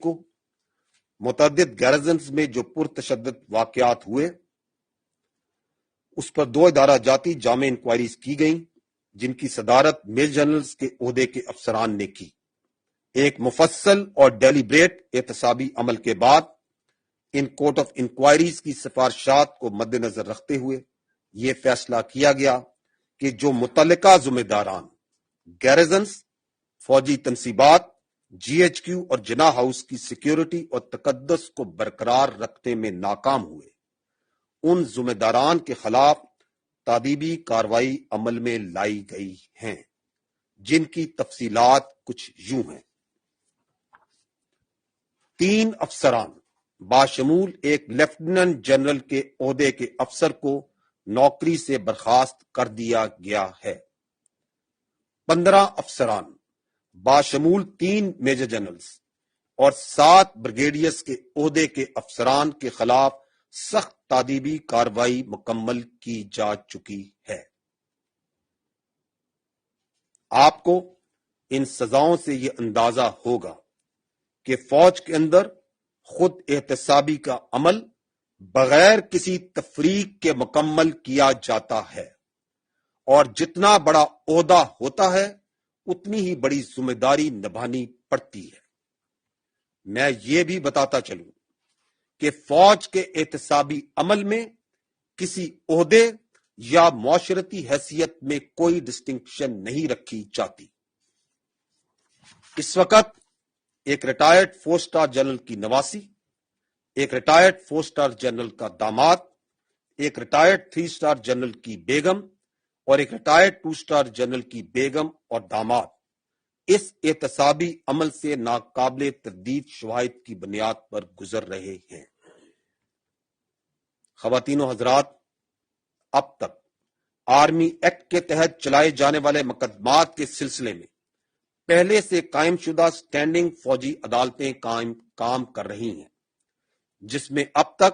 کو متعدد گیرزنز میں جو پرتشدد واقعات ہوئے اس پر 2 ادارہ جاتی جامع انکوائریز کی گئیں، جن کی صدارت میجر جنرلز کے عہدے کے افسران نے کی۔ ایک مفصل اور ڈیلیبریٹ احتسابی عمل کے بعد ان کورٹ آف انکوائریز کی سفارشات کو مد نظر رکھتے ہوئے یہ فیصلہ کیا گیا کہ جو متعلقہ ذمہ داران گیرزنز، فوجی تنصیبات، جی ایچ کیو اور جناح ہاؤس کی سیکیورٹی اور تقدس کو برقرار رکھنے میں ناکام ہوئے، ان ذمہ داران کے خلاف تادیبی کارروائی عمل میں لائی گئی ہیں، جن کی تفصیلات کچھ یوں ہیں۔ 3 افسران باشمول ایک لیفٹیننٹ جنرل کے عہدے کے افسر کو نوکری سے برخاست کر دیا گیا ہے۔ 15 افسران باشمول 3 میجر جنرلز اور 7 بریگیڈیئرز کے عہدے کے افسران کے خلاف سخت تادیبی کارروائی مکمل کی جا چکی ہے۔ آپ کو ان سزاؤں سے یہ اندازہ ہوگا کہ فوج کے اندر خود احتسابی کا عمل بغیر کسی تفریق کے مکمل کیا جاتا ہے، اور جتنا بڑا عہدہ ہوتا ہے اتنی ہی بڑی ذمہ داری نبھانی پڑتی ہے۔ میں یہ بھی بتاتا چلوں کہ فوج کے احتسابی عمل میں کسی عہدے یا معاشرتی حیثیت میں کوئی ڈسٹنکشن نہیں رکھی جاتی۔ اس وقت ایک ریٹائرڈ 4 اسٹار جنرل کی نواسی، ایک ریٹائرڈ 4 اسٹار جنرل کا داماد، ایک ریٹائرڈ 3 اسٹار جنرل کی بیگم اور ایک ریٹائرڈ 2 اسٹار جنرل کی بیگم اور داماد اس احتسابی عمل سے ناقابل تردید شواہد کی بنیاد پر گزر رہے ہیں۔ خواتین و حضرات، اب تک آرمی ایکٹ کے تحت چلائے جانے والے مقدمات کے سلسلے میں پہلے سے قائم شدہ سٹینڈنگ فوجی عدالتیں کام کر رہی ہیں، جس میں اب تک